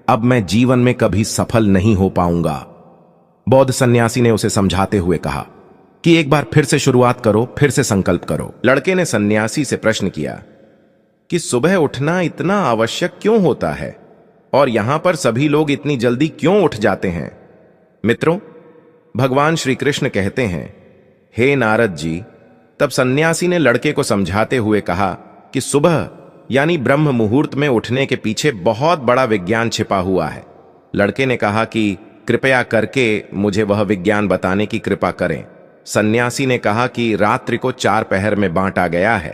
अब मैं जीवन में कभी सफल नहीं हो पाऊंगा। बौद्ध सन्यासी ने उसे समझाते हुए कहा कि एक बार फिर से शुरुआत करो, फिर से संकल्प करो। लड़के ने सन्यासी से प्रश्न किया कि सुबह उठना इतना आवश्यक क्यों होता है और यहां पर सभी लोग इतनी जल्दी क्यों उठ जाते हैं? मित्रों, भगवान श्री कृष्ण कहते हैं, हे नारद जी। तब सन्यासी ने लड़के को समझाते हुए कहा कि सुबह यानी ब्रह्म मुहूर्त में उठने के पीछे बहुत बड़ा विज्ञान छिपा हुआ है। लड़के ने कहा कि कृपया करके मुझे वह विज्ञान बताने की कृपा करें। सन्यासी ने कहा कि रात्रि को 4 पहर में बांटा गया है।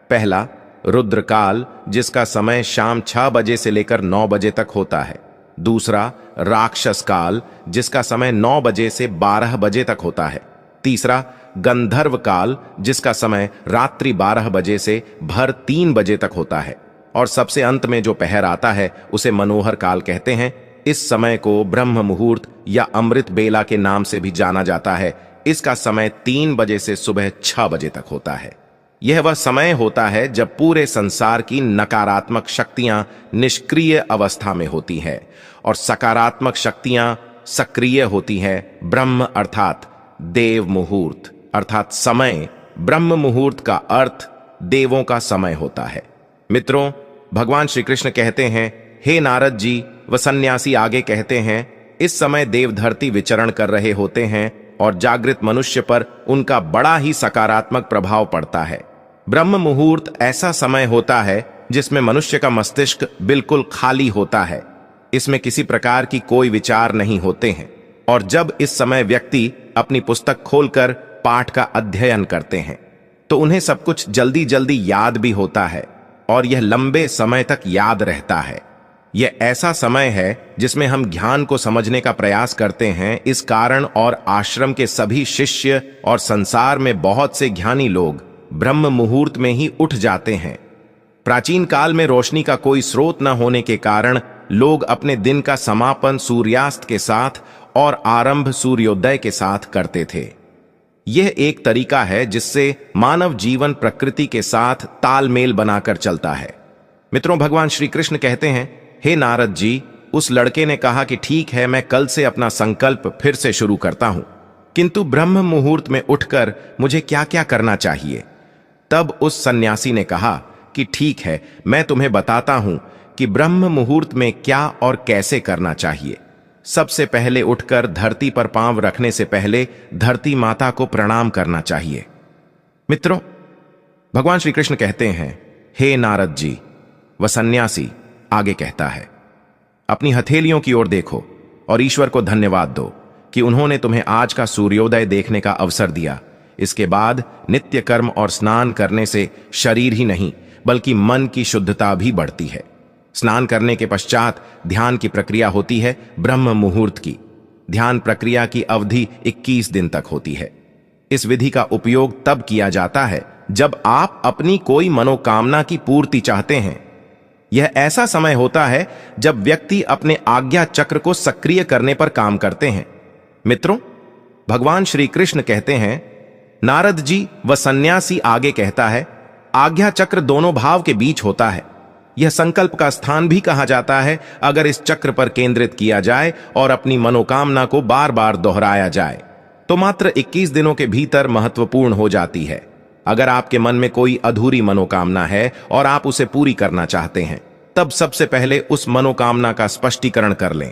पहला रुद्रकाल, जिसका समय शाम 6 बजे से लेकर 9 बजे तक होता है। दूसरा राक्षस काल, जिसका समय 9 बजे से 12 बजे तक होता है। तीसरा गंधर्व काल, जिसका समय रात्रि 12 बजे से भर 3 बजे तक होता है। और सबसे अंत में जो पहर आता है उसे मनोहर काल कहते हैं। इस समय को ब्रह्म मुहूर्त या अमृत बेला के नाम से भी जाना जाता है। इसका समय 3 बजे से सुबह 6 बजे तक होता है। यह वह समय होता है जब पूरे संसार की नकारात्मक शक्तियां निष्क्रिय अवस्था में होती है और सकारात्मक शक्तियां सक्रिय होती है। ब्रह्म अर्थात देव मुहूर्त अर्थात समय। ब्रह्म मुहूर्त का अर्थ देवों का समय होता है। मित्रों, भगवान श्री कृष्ण कहते हैं, हे नारद जी। व सन्यासी आगे कहते हैं, इस समय देव धरती विचरण कर रहे होते हैं और जागृत मनुष्य पर उनका बड़ा ही सकारात्मक प्रभाव पड़ता है। ब्रह्म मुहूर्त ऐसा समय होता है जिसमें मनुष्य का मस्तिष्क बिल्कुल खाली होता है। इसमें किसी प्रकार की कोई विचार नहीं होते हैं और जब इस समय व्यक्ति अपनी पुस्तक खोलकर पाठ का अध्ययन करते हैं तो उन्हें सब कुछ जल्दी जल्दी याद भी होता है और यह लंबे समय तक याद रहता है। यह ऐसा समय है जिसमें हम ज्ञान को समझने का प्रयास करते हैं। इस कारण और आश्रम के सभी शिष्य और संसार में बहुत से ज्ञानी लोग ब्रह्म मुहूर्त में ही उठ जाते हैं। प्राचीन काल में रोशनी का कोई स्रोत न होने के कारण लोग अपने दिन का समापन सूर्यास्त के साथ और आरंभ सूर्योदय के साथ करते थे। यह एक तरीका है जिससे मानव जीवन प्रकृति के साथ तालमेल बनाकर चलता है। मित्रों, भगवान श्री कृष्ण कहते हैं, हे नारद जी। उस लड़के ने कहा कि ठीक है, मैं कल से अपना संकल्प फिर से शुरू करता हूं, किंतु ब्रह्म मुहूर्त में उठकर मुझे क्या क्या करना चाहिए? तब उस सन्यासी ने कहा कि ठीक है, मैं तुम्हें बताता हूं कि ब्रह्म मुहूर्त में क्या और कैसे करना चाहिए। सबसे पहले उठकर धरती पर पांव रखने से पहले धरती माता को प्रणाम करना चाहिए। मित्रों, भगवान श्री कृष्ण कहते हैं, हे नारद जी। वह सन्यासी आगे कहता है, अपनी हथेलियों की ओर देखो और ईश्वर को धन्यवाद दो कि उन्होंने तुम्हें आज का सूर्योदय देखने का अवसर दिया। इसके बाद नित्य कर्म और स्नान करने से शरीर ही नहीं बल्कि मन की शुद्धता भी बढ़ती है। स्नान करने के पश्चात ध्यान की प्रक्रिया होती है ब्रह्म मुहूर्त की। ध्यान प्रक्रिया की अवधि 21 दिन तक होती है। इस विधि का उपयोग तब किया जाता है जब आप अपनी कोई मनोकामना की पूर्ति चाहते हैं। यह ऐसा समय होता है जब व्यक्ति अपने आज्ञा चक्र को सक्रिय करने पर काम करते हैं। मित्रों, भगवान श्री कृष्ण कहते हैं, नारद जी। व सन्यासी आगे कहता है, आज्ञा चक्र दोनों भाव के बीच होता है। यह संकल्प का स्थान भी कहा जाता है। अगर इस चक्र पर केंद्रित किया जाए और अपनी मनोकामना को बार बार दोहराया जाए तो मात्र 21 दिनों के भीतर महत्वपूर्ण हो जाती है। अगर आपके मन में कोई अधूरी मनोकामना है और आप उसे पूरी करना चाहते हैं, तब सबसे पहले उस मनोकामना का स्पष्टीकरण कर लें।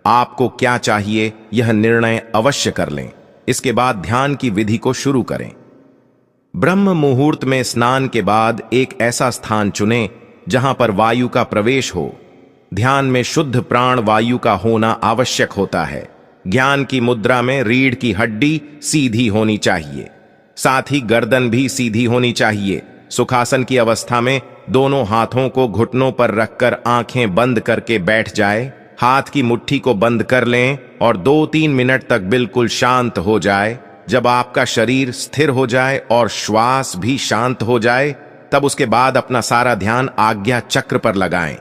आपको क्या चाहिए यह निर्णय अवश्य कर लें। इसके बाद ध्यान की विधि को शुरू करें। ब्रह्म मुहूर्त में स्नान के बाद एक ऐसा स्थान चुनें जहां पर वायु का प्रवेश हो। ध्यान में शुद्ध प्राण वायु का होना आवश्यक होता है। ज्ञान की मुद्रा में रीढ़ की हड्डी सीधी होनी चाहिए, साथ ही गर्दन भी सीधी होनी चाहिए। सुखासन की अवस्था में दोनों हाथों को घुटनों पर रखकर आंखें बंद करके बैठ जाए। हाथ की मुट्ठी को बंद कर लें और 2-3 मिनट तक बिल्कुल शांत हो जाए। जब आपका शरीर स्थिर हो जाए और श्वास भी शांत हो जाए, तब उसके बाद अपना सारा ध्यान आज्ञा चक्र पर लगाएं।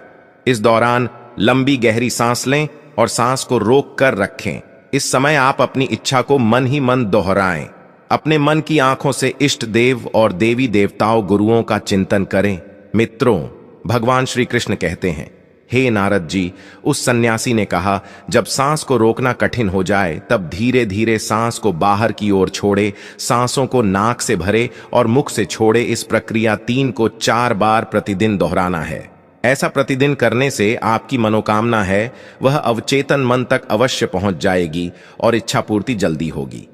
इस दौरान लंबी गहरी सांस लें और सांस को रोक कर रखें। इस समय आप अपनी इच्छा को मन ही मन दोहराएं। अपने मन की आंखों से इष्ट देव और देवी देवताओं गुरुओं का चिंतन करें। मित्रों, भगवान श्री कृष्ण कहते हैं, हे नारद जी, उस सन्यासी ने कहा, जब सांस को रोकना कठिन हो जाए तब धीरे धीरे सांस को बाहर की ओर छोड़े, सांसों को नाक से भरे और मुख से छोड़े। इस प्रक्रिया 3 को 4 बार प्रतिदिन दोहराना है। ऐसा प्रतिदिन करने से आपकी मनोकामना है वह अवचेतन मन तक अवश्य पहुंच जाएगी और इच्छा पूर्ति जल्दी होगी।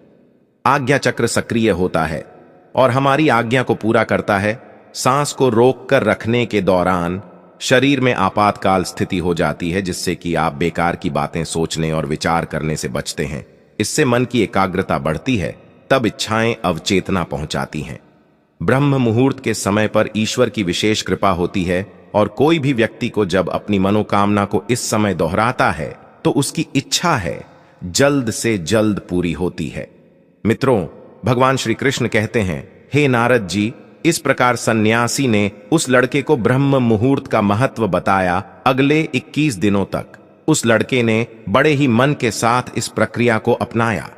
आज्ञा चक्र सक्रिय होता है और हमारी आज्ञा को पूरा करता है। सांस को रोक कर रखने के दौरान शरीर में आपातकाल स्थिति हो जाती है, जिससे कि आप बेकार की बातें सोचने और विचार करने से बचते हैं। इससे मन की एकाग्रता बढ़ती है, तब इच्छाएं अवचेतना पहुंचाती हैं। ब्रह्म मुहूर्त के समय पर ईश्वर की विशेष कृपा होती है और कोई भी व्यक्ति को जब अपनी मनोकामना को इस समय दोहराता है तो उसकी इच्छा है जल्द से जल्द पूरी होती है। मित्रों, भगवान श्री कृष्ण कहते हैं, हे नारद जी, इस प्रकार सन्यासी ने उस लड़के को ब्रह्म मुहूर्त का महत्व बताया। अगले 21 दिनों तक उस लड़के ने बड़े ही मन के साथ इस प्रक्रिया को अपनाया।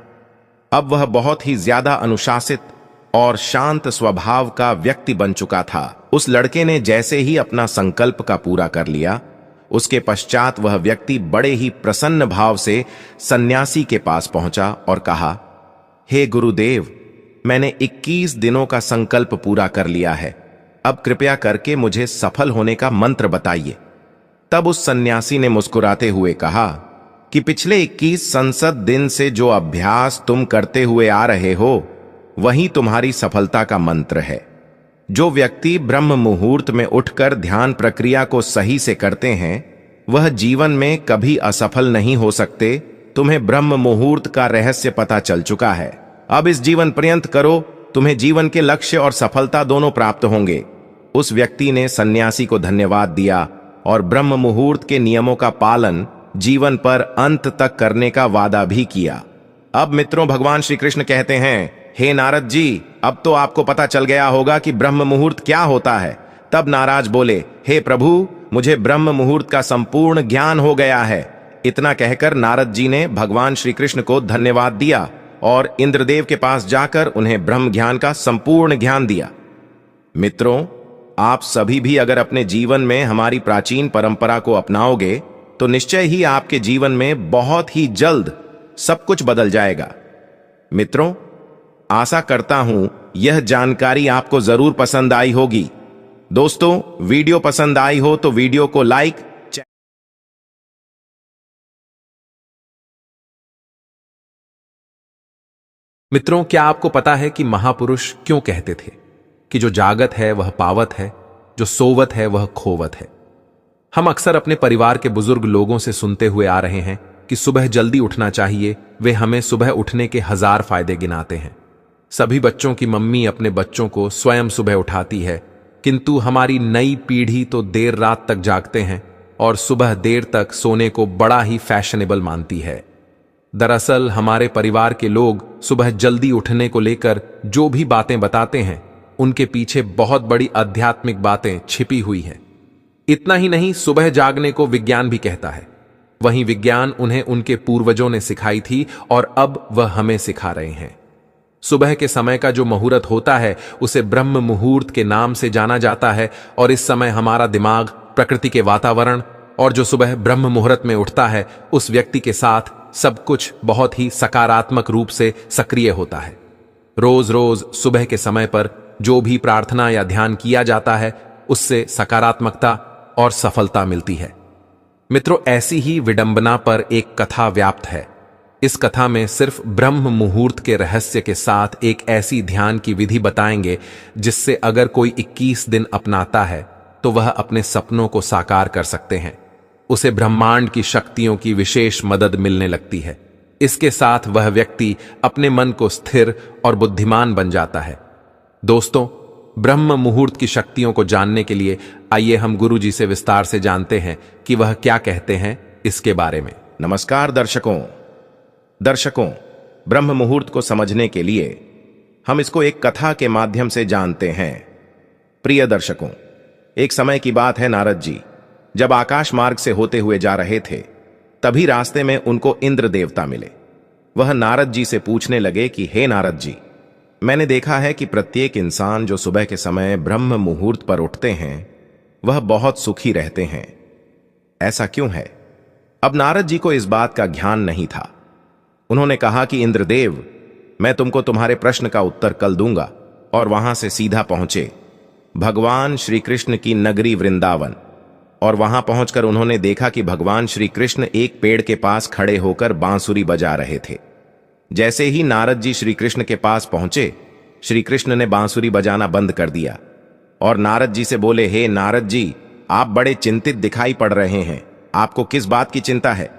अब वह बहुत ही ज्यादा अनुशासित और शांत स्वभाव का व्यक्ति बन चुका था। उस लड़के ने जैसे ही अपना संकल्प का पूरा कर लिया, उसके पश्चात वह व्यक्ति बड़े ही प्रसन्न भाव से सन्यासी के पास पहुंचा और कहा, हे गुरुदेव, मैंने 21 दिनों का संकल्प पूरा कर लिया है। अब कृपया करके मुझे सफल होने का मंत्र बताइए। तब उस सन्यासी ने मुस्कुराते हुए कहा कि पिछले 21 संसद दिन से जो अभ्यास तुम करते हुए आ रहे हो, वही तुम्हारी सफलता का मंत्र है। जो व्यक्ति ब्रह्म मुहूर्त में उठकर ध्यान प्रक्रिया को सही से करते हैं, वह जीवन में कभी असफल नहीं हो सकते। तुम्हें ब्रह्म मुहूर्त का रहस्य पता चल चुका है। अब इस जीवन पर्यंत करो, तुम्हें जीवन के लक्ष्य और सफलता दोनों प्राप्त होंगे। उस व्यक्ति ने सन्यासी को धन्यवाद दिया और ब्रह्म मुहूर्त के नियमों का पालन जीवन पर अंत तक करने का वादा भी किया। अब मित्रों, भगवान श्री कृष्ण कहते हैं, हे नारद जी, अब तो आपको पता चल गया होगा कि ब्रह्म मुहूर्त क्या होता है। तब नाराज बोले, हे प्रभु, मुझे ब्रह्म मुहूर्त का संपूर्ण ज्ञान हो गया है। इतना कहकर नारद जी ने भगवान श्री कृष्ण को धन्यवाद दिया और इंद्रदेव के पास जाकर उन्हें ब्रह्म ज्ञान का संपूर्ण ज्ञान दिया। मित्रों, आप सभी भी अगर अपने जीवन में हमारी प्राचीन परंपरा को अपनाओगे तो निश्चय ही आपके जीवन में बहुत ही जल्द सब कुछ बदल जाएगा। मित्रों, आशा करता हूं यह जानकारी आपको जरूर पसंद आई होगी। दोस्तों, वीडियो पसंद आई हो तो वीडियो को लाइक। मित्रों, क्या आपको पता है कि महापुरुष क्यों कहते थे कि जो जागत है वह पावत है, जो सोवत है वह खोवत है। हम अक्सर अपने परिवार के बुजुर्ग लोगों से सुनते हुए आ रहे हैं कि सुबह जल्दी उठना चाहिए। वे हमें सुबह उठने के 1000 फायदे गिनाते हैं। सभी बच्चों की मम्मी अपने बच्चों को स्वयं सुबह उठाती है, किंतु हमारी नई पीढ़ी तो देर रात तक जागते हैं और सुबह देर तक सोने को बड़ा ही फैशनेबल मानती है। दरअसल हमारे परिवार के लोग सुबह जल्दी उठने को लेकर जो भी बातें बताते हैं, उनके पीछे बहुत बड़ी आध्यात्मिक बातें छिपी हुई हैं। इतना ही नहीं, सुबह जागने को विज्ञान भी कहता है। वहीं विज्ञान उन्हें उनके पूर्वजों ने सिखाई थी और अब वह हमें सिखा रहे हैं। सुबह के समय का जो मुहूर्त होता है उसे ब्रह्म मुहूर्त के नाम से जाना जाता है और इस समय हमारा दिमाग, प्रकृति के वातावरण और जो सुबह ब्रह्म मुहूर्त में उठता है उस व्यक्ति के साथ सब कुछ बहुत ही सकारात्मक रूप से सक्रिय होता है। रोज रोज सुबह के समय पर जो भी प्रार्थना या ध्यान किया जाता है उससे सकारात्मकता और सफलता मिलती है। मित्रों, ऐसी ही विडंबना पर एक कथा व्याप्त है। इस कथा में सिर्फ ब्रह्म मुहूर्त के रहस्य के साथ एक ऐसी ध्यान की विधि बताएंगे जिससे अगर कोई 21 दिन अपनाता है तो वह अपने सपनों को साकार कर सकते हैं। उसे ब्रह्मांड की शक्तियों की विशेष मदद मिलने लगती है। इसके साथ वह व्यक्ति अपने मन को स्थिर और बुद्धिमान बन जाता है। दोस्तों, ब्रह्म मुहूर्त की शक्तियों को जानने के लिए आइए हम गुरु जी से विस्तार से जानते हैं कि वह क्या कहते हैं इसके बारे में। नमस्कार दर्शकों, ब्रह्म मुहूर्त को समझने के लिए हम इसको एक कथा के माध्यम से जानते हैं। प्रिय दर्शकों, एक समय की बात है, नारद जी जब आकाश मार्ग से होते हुए जा रहे थे तभी रास्ते में उनको इंद्र देवता मिले। वह नारद जी से पूछने लगे कि हे नारद जी, मैंने देखा है कि प्रत्येक इंसान जो सुबह के समय ब्रह्म मुहूर्त पर उठते हैं वह बहुत सुखी रहते हैं। ऐसा क्यों है? अब नारद जी को इस बात का ज्ञान नहीं था। उन्होंने कहा कि इंद्रदेव, मैं तुमको तुम्हारे प्रश्न का उत्तर कल दूंगा। और वहां से सीधा पहुंचे भगवान श्री कृष्ण की नगरी वृंदावन। और वहां पहुंचकर उन्होंने देखा कि भगवान श्री कृष्ण एक पेड़ के पास खड़े होकर बांसुरी बजा रहे थे। जैसे ही नारद जी श्री कृष्ण के पास पहुंचे, श्री कृष्ण ने बांसुरी बजाना बंद कर दिया और नारद जी से बोले, हे नारद जी, आप बड़े चिंतित दिखाई पड़ रहे हैं, आपको किस बात की चिंता है?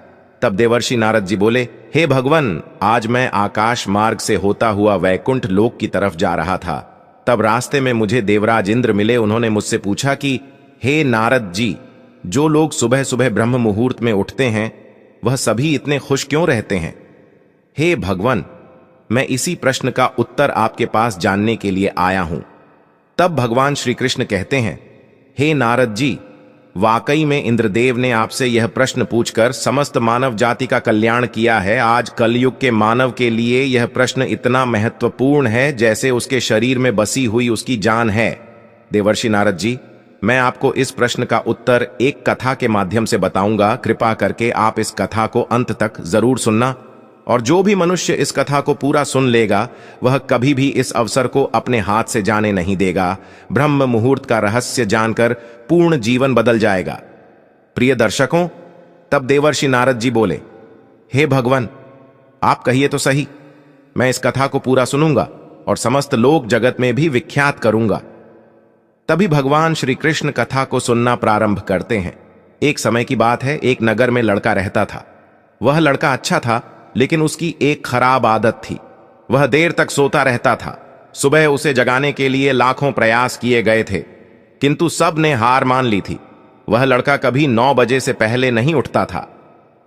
तब देवर्षि नारद जी बोले, हे भगवन, आज मैं आकाश मार्ग से होता हुआ वैकुंठ लोक की तरफ जा रहा था। तब रास्ते में मुझे देवराज इंद्र मिले। उन्होंने मुझसे पूछा कि हे नारद जी, जो लोग सुबह सुबह ब्रह्म मुहूर्त में उठते हैं वह सभी इतने खुश क्यों रहते हैं? हे भगवन, मैं इसी प्रश्न का उत्तर आपके पास जानने के लिए आया हूं। तब भगवान श्री कृष्ण कहते हैं, हे नारद जी, वाकई में इंद्रदेव ने आपसे यह प्रश्न पूछकर समस्त मानव जाति का कल्याण किया है। आज कलयुग के मानव के लिए यह प्रश्न इतना महत्वपूर्ण है जैसे उसके शरीर में बसी हुई उसकी जान है। देवर्षि नारद जी, मैं आपको इस प्रश्न का उत्तर एक कथा के माध्यम से बताऊंगा। कृपा करके आप इस कथा को अंत तक जरूर सुनना, और जो भी मनुष्य इस कथा को पूरा सुन लेगा वह कभी भी इस अवसर को अपने हाथ से जाने नहीं देगा। ब्रह्म मुहूर्त का रहस्य जानकर पूर्ण जीवन बदल जाएगा। प्रिय दर्शकों, तब देवर्षि नारद जी बोले, हे भगवान, आप कहिए तो सही, मैं इस कथा को पूरा सुनूंगा और समस्त लोक जगत में भी विख्यात करूंगा। तभी भगवान श्री कृष्ण कथा को सुनना प्रारंभ करते हैं। एक समय की बात है, एक नगर में लड़का रहता था। वह लड़का अच्छा था, लेकिन उसकी एक खराब आदत थी। वह देर तक सोता रहता था। सुबह उसे जगाने के लिए लाखों प्रयास किए गए थे, किंतु सब ने हार मान ली थी। वह लड़का कभी 9 बजे से पहले नहीं उठता था।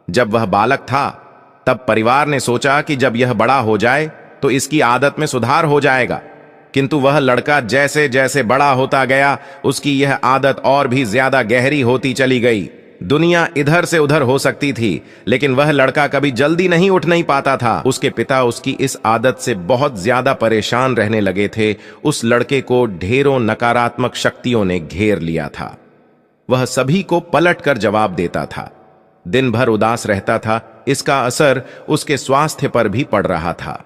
जब वह बालक था, तब परिवार ने सोचा कि जब यह बड़ा हो जाए तो इसकी आदत में सुधार हो जाएगा। किंतु वह लड़का जैसे जैसे बड़ा होता गया, उसकी यह आदत और भी ज्यादा गहरी होती चली गई। दुनिया इधर से उधर हो सकती थी, लेकिन वह लड़का कभी जल्दी नहीं उठ नहीं पाता था। उसके पिता उसकी इस आदत से बहुत ज्यादा परेशान रहने लगे थे। उस लड़के को ढेरों नकारात्मक शक्तियों ने घेर लिया था। वह सभी को पलट कर जवाब देता था, दिन भर उदास रहता था। इसका असर उसके स्वास्थ्य पर भी पड़ रहा था।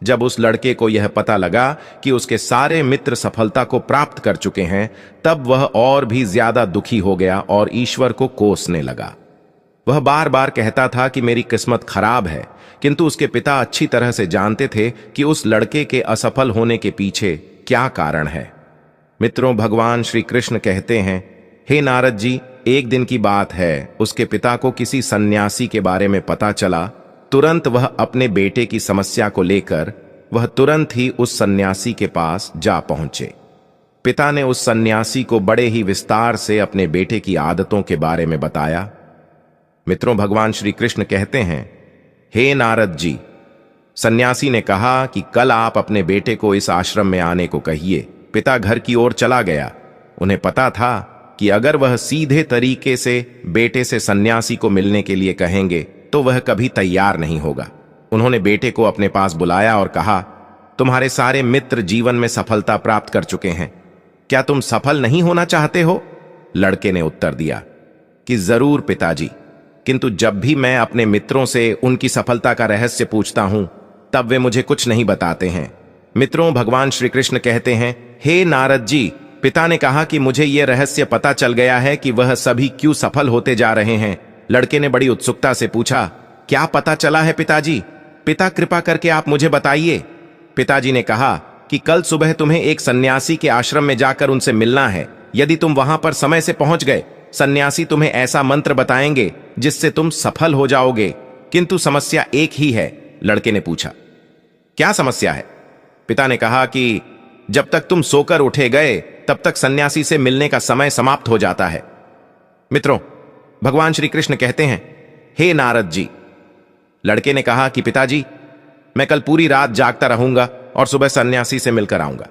जब उस लड़के को यह पता लगा कि उसके सारे मित्र सफलता को प्राप्त कर चुके हैं, तब वह और भी ज्यादा दुखी हो गया और ईश्वर को कोसने लगा। वह बार बार कहता था कि मेरी किस्मत खराब है, किंतु उसके पिता अच्छी तरह से जानते थे कि उस लड़के के असफल होने के पीछे क्या कारण है। मित्रों, भगवान श्री कृष्ण कहते हैं, हे नारद जी, एक दिन की बात है, उसके पिता को किसी सन्यासी के बारे में पता चला। तुरंत वह अपने बेटे की समस्या को लेकर वह तुरंत ही उस सन्यासी के पास जा पहुंचे। पिता ने उस सन्यासी को बड़े ही विस्तार से अपने बेटे की आदतों के बारे में बताया। मित्रों, भगवान श्री कृष्ण कहते हैं, हे नारद जी, सन्यासी ने कहा कि कल आप अपने बेटे को इस आश्रम में आने को कहिए। पिता घर की ओर चला गया। उन्हें पता था कि अगर वह सीधे तरीके से बेटे से सन्यासी को मिलने के लिए कहेंगे तो वह कभी तैयार नहीं होगा। उन्होंने बेटे को अपने पास बुलाया और कहा, तुम्हारे सारे मित्र जीवन में सफलता प्राप्त कर चुके हैं, क्या तुम सफल नहीं होना चाहते हो? लड़के ने उत्तर दिया कि जरूर पिताजी, किंतु जब भी मैं अपने मित्रों से उनकी सफलता का रहस्य पूछता हूं तब वे मुझे कुछ नहीं बताते हैं। मित्रों, भगवान श्री कृष्ण कहते हैं, हे नारद जी, पिता ने कहा कि मुझे यह रहस्य पता चल गया है कि वह सभी क्यों सफल होते जा रहे हैं। लड़के ने बड़ी उत्सुकता से पूछा, क्या पता चला है पिताजी? पिता, कृपा करके आप मुझे बताइए। पिताजी ने कहा कि कल सुबह तुम्हें एक सन्यासी के आश्रम में जाकर उनसे मिलना है। यदि तुम वहां पर समय से पहुंच गए, सन्यासी तुम्हें ऐसा मंत्र बताएंगे जिससे तुम सफल हो जाओगे। किंतु समस्या एक ही है। लड़के ने पूछा, क्या समस्या है? पिता ने कहा कि जब तक तुम सोकर उठे गए तब तक सन्यासी से मिलने का समय समाप्त हो जाता है। मित्रों, भगवान श्री कृष्ण कहते हैं, हे नारद जी, लड़के ने कहा कि पिताजी, मैं कल पूरी रात जागता रहूंगा और सुबह सन्यासी से मिलकर आऊंगा।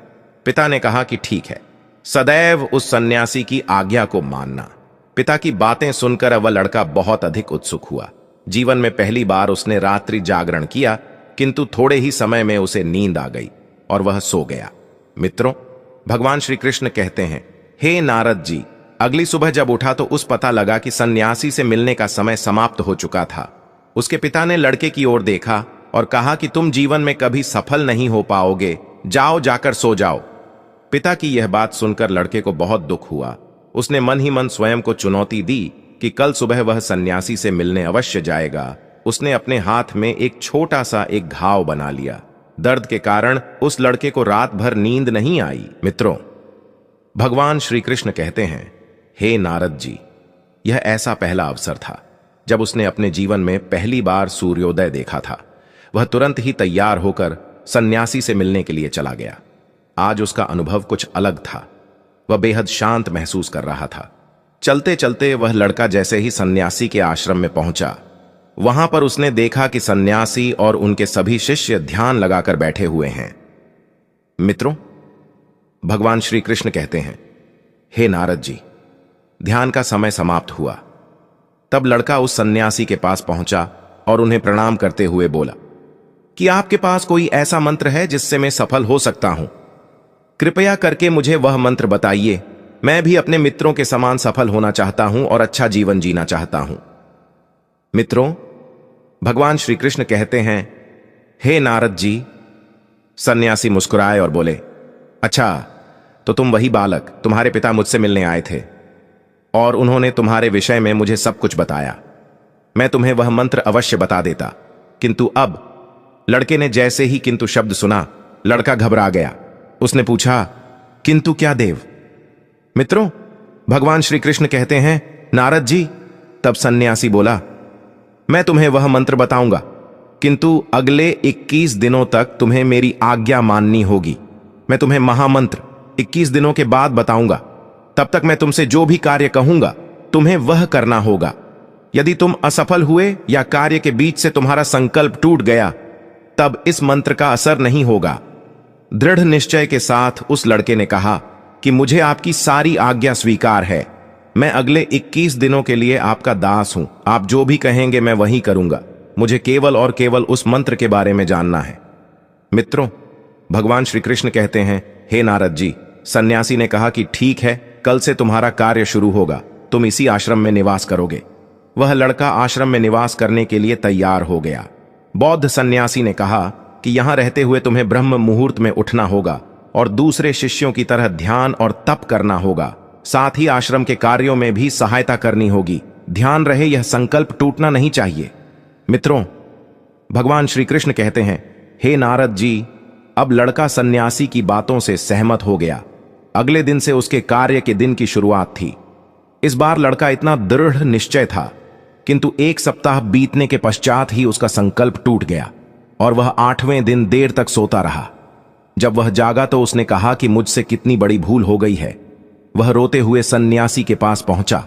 पिता ने कहा कि ठीक है, सदैव उस सन्यासी की आज्ञा को मानना। पिता की बातें सुनकर वह लड़का बहुत अधिक उत्सुक हुआ। जीवन में पहली बार उसने रात्रि जागरण किया, किंतु थोड़े ही समय में उसे नींद आ गई और वह सो गया। मित्रों, भगवान श्री कृष्ण कहते हैं, हे नारद जी, अगली सुबह जब उठा तो उस पता लगा कि सन्यासी से मिलने का समय समाप्त हो चुका था। उसके पिता ने लड़के की ओर देखा और कहा कि तुम जीवन में कभी सफल नहीं हो पाओगे, जाओ जाकर सो जाओ। पिता की यह बात सुनकर लड़के को बहुत दुख हुआ। उसने मन ही मन स्वयं को चुनौती दी कि कल सुबह वह सन्यासी से मिलने अवश्य जाएगा। उसने अपने हाथ में एक छोटा सा एक घाव बना लिया। दर्द के कारण उस लड़के को रात भर नींद नहीं आई। मित्रों, भगवान श्री कृष्ण कहते हैं, हे नारद जी, यह ऐसा पहला अवसर था जब उसने अपने जीवन में पहली बार सूर्योदय देखा था। वह तुरंत ही तैयार होकर सन्यासी से मिलने के लिए चला गया। आज उसका अनुभव कुछ अलग था। वह बेहद शांत महसूस कर रहा था। चलते चलते वह लड़का जैसे ही सन्यासी के आश्रम में पहुंचा, वहां पर उसने देखा कि सन्यासी और उनके सभी शिष्य ध्यान लगाकर बैठे हुए हैं। मित्रों, भगवान श्री कृष्ण कहते हैं, हे नारद जी, ध्यान का समय समाप्त हुआ। तब लड़का उस सन्यासी के पास पहुंचा और उन्हें प्रणाम करते हुए बोला कि आपके पास कोई ऐसा मंत्र है जिससे मैं सफल हो सकता हूं? कृपया करके मुझे वह मंत्र बताइए। मैं भी अपने मित्रों के समान सफल होना चाहता हूं और अच्छा जीवन जीना चाहता हूं। मित्रों, भगवान श्री कृष्ण कहते हैं, हे नारद जी। सन्यासी मुस्कुराए और बोले, अच्छा, तो तुम वही बालक, तुम्हारे पिता मुझसे मिलने आए थे और उन्होंने तुम्हारे विषय में मुझे सब कुछ बताया। मैं तुम्हें वह मंत्र अवश्य बता देता, किंतु अब। लड़के ने जैसे ही किंतु शब्द सुना, लड़का घबरा गया। उसने पूछा, किंतु क्या देव? मित्रों, भगवान श्री कृष्ण कहते हैं, नारद जी। तब सन्यासी बोला, मैं तुम्हें वह मंत्र बताऊंगा, किंतु अगले 21 दिनों तक तुम्हें मेरी आज्ञा माननी होगी। मैं तुम्हें महामंत्र 21 दिनों के बाद बताऊंगा। तब तक मैं तुमसे जो भी कार्य कहूंगा तुम्हें वह करना होगा। यदि तुम असफल हुए या कार्य के बीच से तुम्हारा संकल्प टूट गया, तब इस मंत्र का असर नहीं होगा। दृढ़ निश्चय के साथ उस लड़के ने कहा कि मुझे आपकी सारी आज्ञा स्वीकार है। मैं अगले 21 दिनों के लिए आपका दास हूं। आप जो भी कहेंगे मैं वही करूंगा। मुझे केवल और केवल उस मंत्र के बारे में जानना है। मित्रों, भगवान श्री कृष्ण कहते हैं, हे नारद जी। सन्यासी ने कहा कि ठीक है, कल से तुम्हारा कार्य शुरू होगा। तुम इसी आश्रम में निवास करोगे। वह लड़का आश्रम में निवास करने के लिए तैयार हो गया। बौद्ध सन्यासी ने कहा कि यहां रहते हुए तुम्हें ब्रह्म मुहूर्त में उठना होगा और दूसरे शिष्यों की तरह ध्यान और तप करना होगा। साथ ही आश्रम के कार्यों में भी सहायता करनी होगी। ध्यान रहे, यह संकल्प टूटना नहीं चाहिए। मित्रों, भगवान श्री कृष्ण कहते हैं, हे नारद जी। अब लड़का सन्यासी की बातों से सहमत हो गया। अगले दिन से उसके कार्य के दिन की शुरुआत थी। इस बार लड़का इतना दृढ़ निश्चय था, किंतु 1 सप्ताह बीतने के पश्चात ही उसका संकल्प टूट गया और वह 8वें दिन देर तक सोता रहा। जब वह जागा तो उसने कहा कि मुझसे कितनी बड़ी भूल हो गई है। वह रोते हुए सन्यासी के पास पहुंचा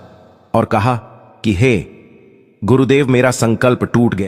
और कहा कि हे गुरुदेव, मेरा संकल्प टूट गया।